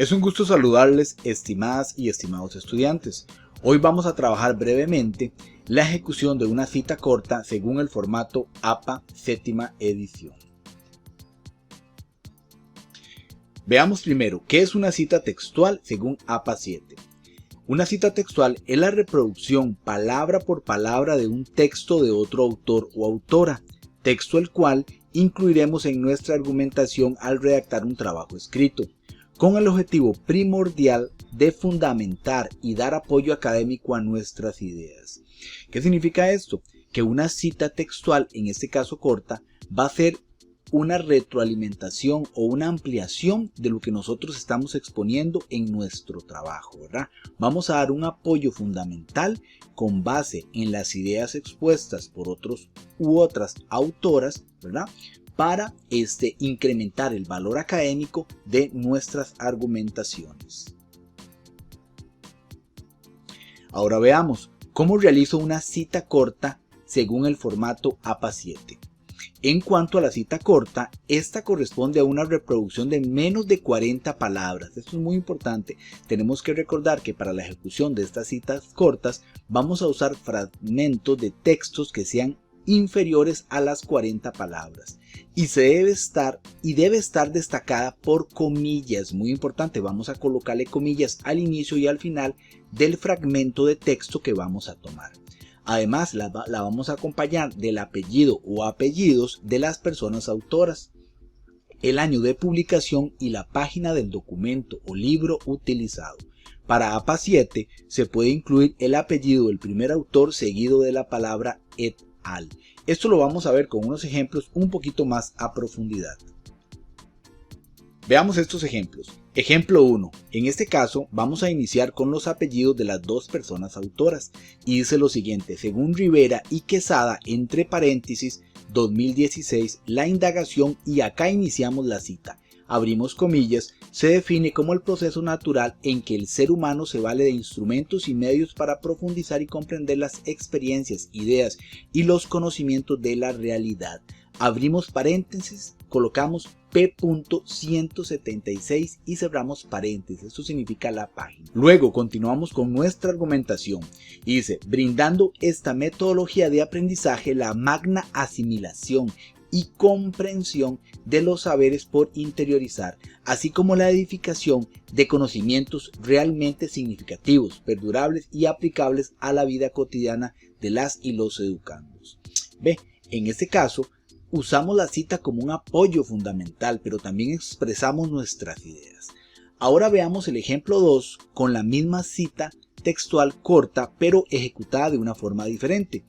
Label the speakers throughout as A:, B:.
A: Es un gusto saludarles, estimadas y estimados estudiantes. Hoy vamos a trabajar brevemente la ejecución de una cita corta según el formato APA séptima edición. Veamos primero qué es una cita textual según APA 7. Una cita textual es la reproducción palabra por palabra de un texto de otro autor o autora, texto el cual incluiremos en nuestra argumentación al redactar un trabajo escrito, con el objetivo primordial de fundamentar y dar apoyo académico a nuestras ideas. ¿Qué significa esto? Que una cita textual, en este caso corta, va a ser una retroalimentación o una ampliación de lo que nosotros estamos exponiendo en nuestro trabajo, ¿verdad? Vamos a dar un apoyo fundamental con base en las ideas expuestas por otros u otras autoras, ¿verdad? Para incrementar el valor académico de nuestras argumentaciones. Ahora veamos cómo realizo una cita corta según el formato APA 7. En cuanto a la cita corta, esta corresponde a una reproducción de menos de 40 palabras. Esto es muy importante. Tenemos que recordar que para la ejecución de estas citas cortas vamos a usar fragmentos de textos que sean inferiores a las 40 palabras y debe estar destacada por comillas. Muy importante, vamos a colocarle comillas al inicio y al final del fragmento de texto que vamos a tomar. Además, la vamos a acompañar del apellido o apellidos de las personas autoras, el año de publicación y la página del documento o libro utilizado. Para APA 7 se puede incluir el apellido del primer autor seguido de la palabra et al. Esto lo vamos a ver con unos ejemplos un poquito más a profundidad. Veamos estos ejemplos. Ejemplo 1. En este caso vamos a iniciar con los apellidos de las dos personas autoras y dice lo siguiente: según Rivera y Quesada, entre paréntesis 2016, la indagación, y acá iniciamos la cita. Abrimos comillas, se define como el proceso natural en que el ser humano se vale de instrumentos y medios para profundizar y comprender las experiencias, ideas y los conocimientos de la realidad. Abrimos paréntesis, colocamos P.176 y cerramos paréntesis. Esto significa la página. Luego continuamos con nuestra argumentación y dice: brindando esta metodología de aprendizaje, la magna asimilación y comprensión de los saberes por interiorizar, así como la edificación de conocimientos realmente significativos, perdurables y aplicables a la vida cotidiana de las y los educandos. Ve, en este caso usamos la cita como un apoyo fundamental, pero también expresamos nuestras ideas. Ahora veamos el ejemplo 2 con la misma cita textual corta, pero ejecutada de una forma diferente.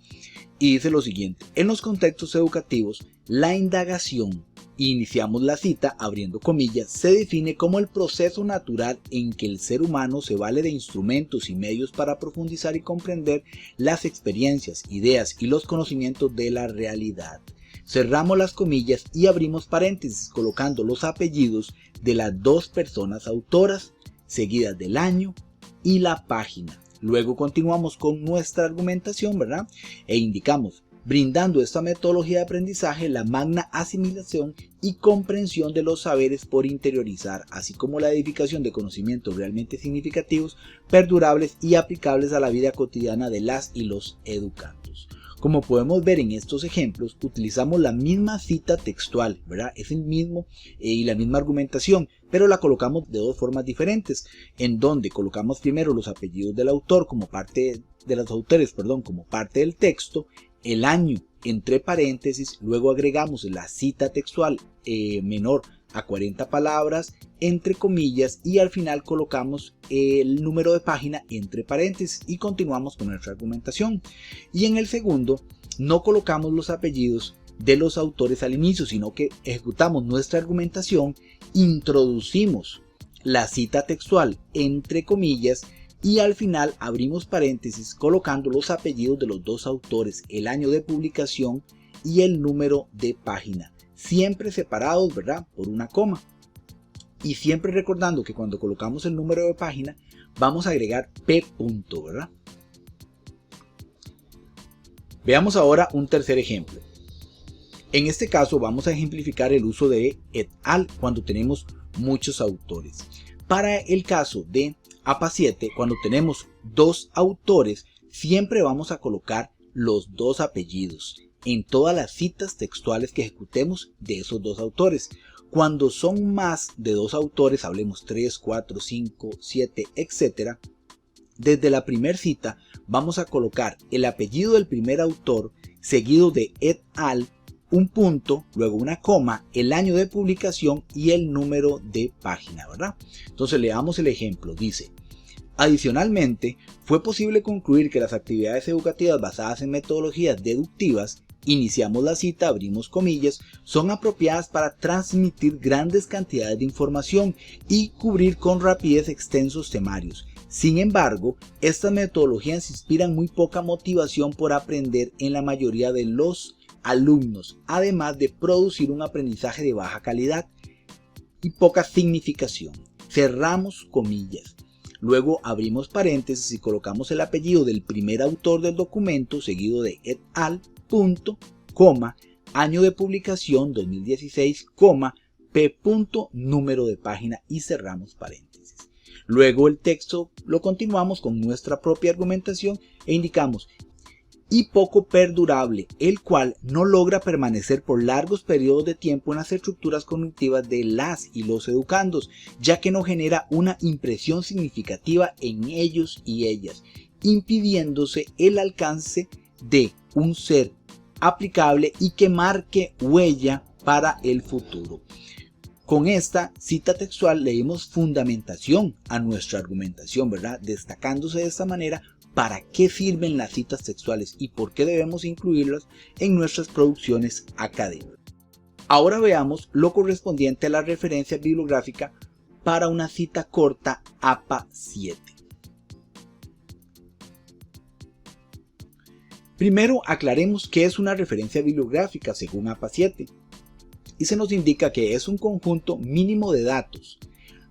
A: Y dice lo siguiente: en los contextos educativos, la indagación, iniciamos la cita abriendo comillas, se define como el proceso natural en que el ser humano se vale de instrumentos y medios para profundizar y comprender las experiencias, ideas y los conocimientos de la realidad. Cerramos las comillas y abrimos paréntesis colocando los apellidos de las dos personas autoras, seguidas del año y la página. Luego continuamos con nuestra argumentación, ¿verdad? E indicamos: brindando esta metodología de aprendizaje, la magna asimilación y comprensión de los saberes por interiorizar, así como la edificación de conocimientos realmente significativos, perdurables y aplicables a la vida cotidiana de las y los educandos. Como podemos ver en estos ejemplos, utilizamos la misma cita textual, ¿verdad? Es el mismo y la misma argumentación, pero la colocamos de dos formas diferentes, en donde colocamos primero los apellidos del autor como parte de los autores, como parte del texto, el año entre paréntesis, luego agregamos la cita textual menor a 40 palabras entre comillas y al final colocamos el número de página entre paréntesis y continuamos con nuestra argumentación. Y en el segundo no colocamos los apellidos de los autores al inicio, sino que ejecutamos nuestra argumentación, introducimos la cita textual entre comillas y al final abrimos paréntesis colocando los apellidos de los dos autores, el año de publicación y el número de página, siempre separados, ¿verdad?, por una coma. Y siempre recordando que cuando colocamos el número de página vamos a agregar P punto, ¿verdad? Veamos ahora un tercer ejemplo. En este caso vamos a ejemplificar el uso de et al cuando tenemos muchos autores. Para el caso de APA 7, cuando tenemos dos autores, siempre vamos a colocar los dos apellidos en todas las citas textuales que ejecutemos de esos dos autores. Cuando son más de dos autores, hablemos 3, 4, 5, 7, etc., desde la primera cita vamos a colocar el apellido del primer autor seguido de et al, un punto, luego una coma, el año de publicación y el número de página, ¿verdad? Entonces leamos el ejemplo. Dice: adicionalmente, fue posible concluir que las actividades educativas basadas en metodologías deductivas, iniciamos la cita, abrimos comillas, son apropiadas para transmitir grandes cantidades de información y cubrir con rapidez extensos temarios. Sin embargo, estas metodologías inspiran muy poca motivación por aprender en la mayoría de los alumnos, además de producir un aprendizaje de baja calidad y poca significación. Cerramos comillas. Luego abrimos paréntesis y colocamos el apellido del primer autor del documento seguido de et al, punto, coma, año de publicación 2016, coma, p. número de página y cerramos paréntesis. Luego el texto lo continuamos con nuestra propia argumentación e indicamos: y poco perdurable, el cual no logra permanecer por largos periodos de tiempo en las estructuras cognitivas de las y los educandos, ya que no genera una impresión significativa en ellos y ellas, impidiéndose el alcance de un ser aplicable y que marque huella para el futuro. Con esta cita textual le dimos fundamentación a nuestra argumentación, ¿verdad? Destacándose de esta manera para qué sirven las citas textuales y por qué debemos incluirlas en nuestras producciones académicas. Ahora veamos lo correspondiente a la referencia bibliográfica para una cita corta APA 7. Primero aclaremos qué es una referencia bibliográfica según APA 7. Y se nos indica que es un conjunto mínimo de datos,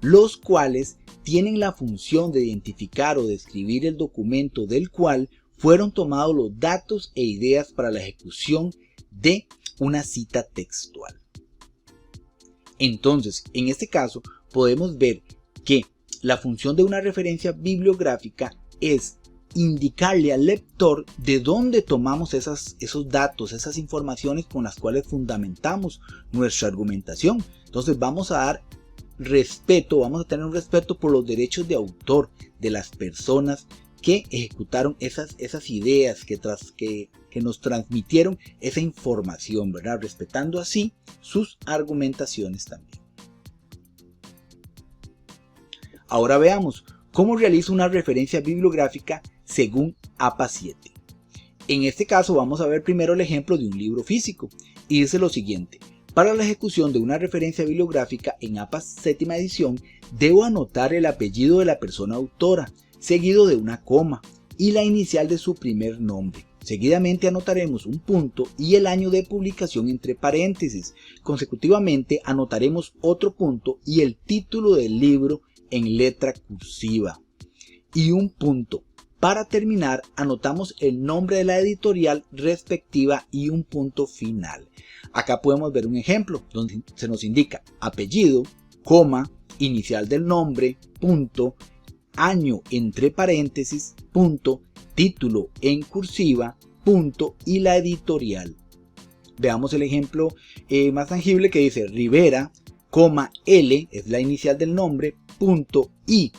A: los cuales tienen la función de identificar o describir el documento del cual fueron tomados los datos e ideas para la ejecución de una cita textual. Entonces, en este caso, podemos ver que la función de una referencia bibliográfica es indicarle al lector de dónde tomamos esos datos, esas informaciones con las cuales fundamentamos nuestra argumentación. Entonces vamos a dar respeto, vamos a tener un respeto por los derechos de autor de las personas que ejecutaron esas ideas, que nos transmitieron esa información, ¿verdad? Respetando así sus argumentaciones también. Ahora veamos cómo realizo una referencia bibliográfica según APA 7. En este caso vamos a ver primero el ejemplo de un libro físico y dice lo siguiente: para la ejecución de una referencia bibliográfica en APA 7ª edición debo anotar el apellido de la persona autora seguido de una coma y la inicial de su primer nombre. Seguidamente anotaremos un punto y el año de publicación entre paréntesis. Consecutivamente anotaremos otro punto y el título del libro en letra cursiva y un punto. Para terminar, anotamos el nombre de la editorial respectiva y un punto final. Acá podemos ver un ejemplo donde se nos indica apellido, coma, inicial del nombre, punto, año entre paréntesis, punto, título en cursiva, punto y la editorial. Veamos el ejemplo más tangible que dice Rivera, coma, L es la inicial del nombre, punto, I.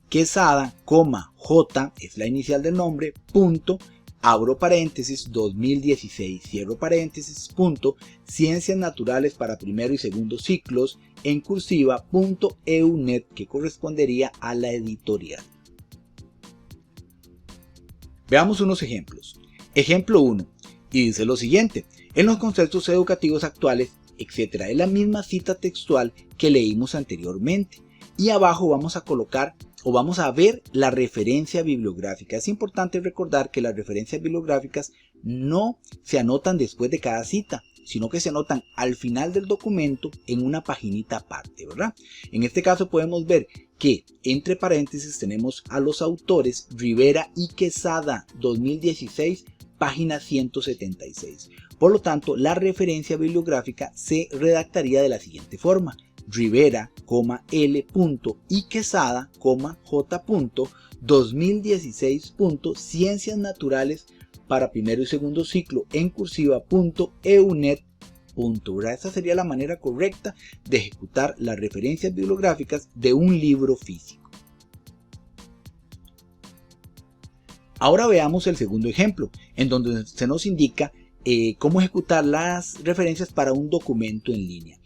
A: Quesada, J es la inicial del nombre, punto, abro paréntesis, 2016, cierro paréntesis, punto, ciencias naturales para primero y segundo ciclos, en cursiva, punto, EUNET, que correspondería a la editorial. Veamos unos ejemplos. Ejemplo 1, y dice lo siguiente: en los conceptos educativos actuales, etc. Es la misma cita textual que leímos anteriormente. Y abajo vamos a colocar o vamos a ver la referencia bibliográfica. Es importante recordar que las referencias bibliográficas no se anotan después de cada cita, sino que se anotan al final del documento en una paginita aparte, ¿verdad? En este caso podemos ver que entre paréntesis tenemos a los autores Rivera y Quesada, 2016, página 176. Por lo tanto, la referencia bibliográfica se redactaría de la siguiente forma: Rivera, L. y Quesada, J. 2016. Ciencias Naturales para primero y segundo ciclo en cursiva.eunet. Esa sería la manera correcta de ejecutar las referencias bibliográficas de un libro físico. Ahora veamos el segundo ejemplo, en donde se nos indica cómo ejecutar las referencias para un documento en línea.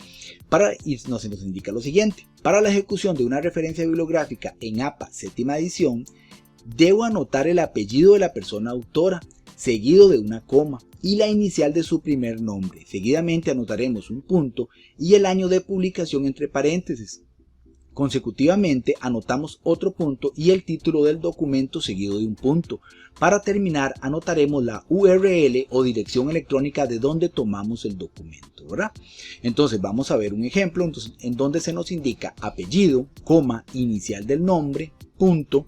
A: Se nos indica lo siguiente: para la ejecución de una referencia bibliográfica en APA séptima edición, debo anotar el apellido de la persona autora, seguido de una coma y la inicial de su primer nombre. Seguidamente anotaremos un punto y el año de publicación entre paréntesis. Consecutivamente anotamos otro punto y el título del documento seguido de un punto. Para terminar anotaremos la URL o dirección electrónica de donde tomamos el documento, ¿verdad? Entonces vamos a ver un ejemplo en donde se nos indica apellido, coma, inicial del nombre, punto,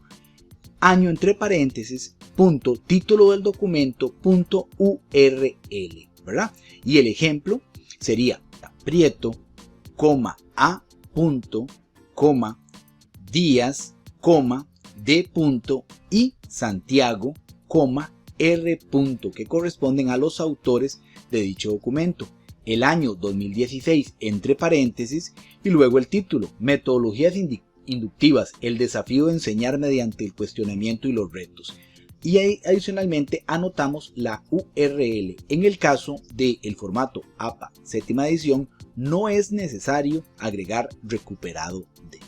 A: año entre paréntesis, punto, título del documento, punto, URL, ¿verdad? Y el ejemplo sería Prieto, coma, A, punto, coma, Díaz, coma, D. y Santiago, coma, R. que corresponden a los autores de dicho documento. El año 2016 entre paréntesis y luego el título, metodologías inductivas, el desafío de enseñar mediante el cuestionamiento y los retos. Y adicionalmente anotamos la URL. En el caso del formato APA séptima edición, no es necesario agregar recuperado de.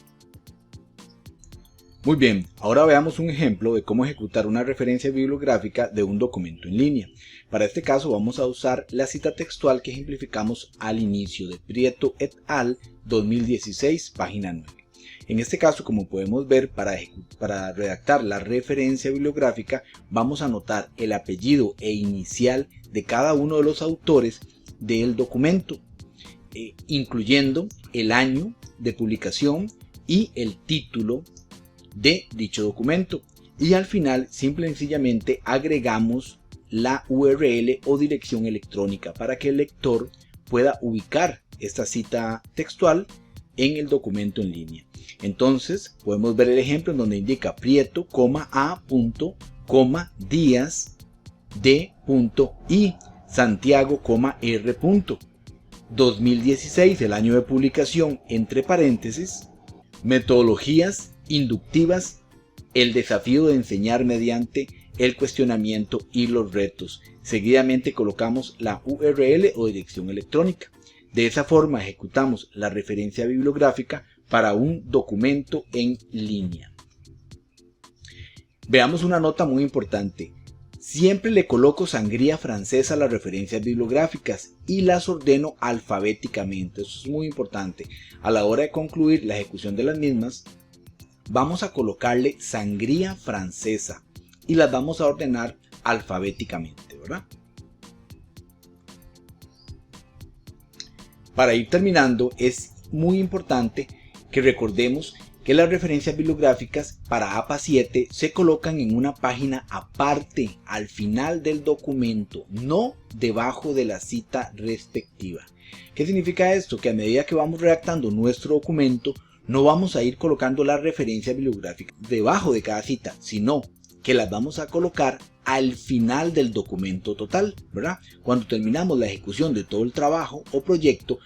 A: Muy bien, ahora veamos un ejemplo de cómo ejecutar una referencia bibliográfica de un documento en línea. Para este caso vamos a usar la cita textual que ejemplificamos al inicio de Prieto et al. 2016, página 9. En este caso, como podemos ver, para redactar la referencia bibliográfica vamos a anotar el apellido e inicial de cada uno de los autores del documento, incluyendo el año de publicación y el título de dicho documento. Y al final, simple y sencillamente agregamos la URL o dirección electrónica para que el lector pueda ubicar esta cita textual en el documento en línea. Entonces podemos ver el ejemplo en donde indica Prieto, A. Díaz, D. y Santiago, R. 2016, el año de publicación, entre paréntesis, metodologías inductivas, el desafío de enseñar mediante el cuestionamiento y los retos. Seguidamente colocamos la URL o dirección electrónica. De esa forma ejecutamos la referencia bibliográfica para un documento en línea. Veamos una nota muy importante. Siempre le coloco sangría francesa a las referencias bibliográficas y las ordeno alfabéticamente. Eso es muy importante. A la hora de concluir la ejecución de las mismas, vamos a colocarle sangría francesa y las vamos a ordenar alfabéticamente, ¿verdad? Para ir terminando, es muy importante que recordemos que las referencias bibliográficas para APA 7 se colocan en una página aparte al final del documento, no debajo de la cita respectiva. ¿Qué significa esto? Que a medida que vamos redactando nuestro documento, no vamos a ir colocando las referencias bibliográficas debajo de cada cita, sino que las vamos a colocar al final del documento total, ¿verdad? Cuando terminamos la ejecución de todo el trabajo o proyecto,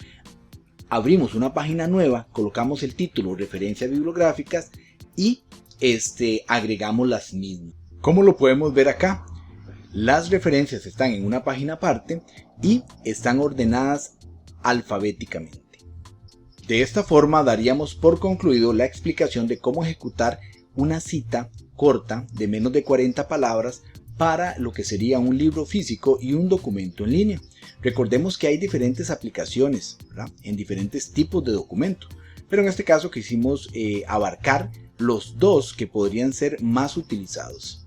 A: abrimos una página nueva, colocamos el título, referencias bibliográficas y agregamos las mismas. ¿Cómo lo podemos ver acá? Las referencias están en una página aparte y están ordenadas alfabéticamente. De esta forma daríamos por concluido la explicación de cómo ejecutar una cita corta de menos de 40 palabras para lo que sería un libro físico y un documento en línea. Recordemos que hay diferentes aplicaciones, ¿verdad?, en diferentes tipos de documentos, pero en este caso quisimos abarcar los dos que podrían ser más utilizados.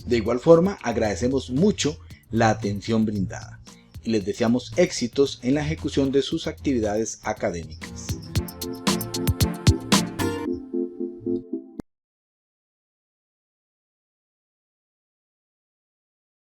A: De igual forma, agradecemos mucho la atención brindada y les deseamos éxitos en la ejecución de sus actividades académicas.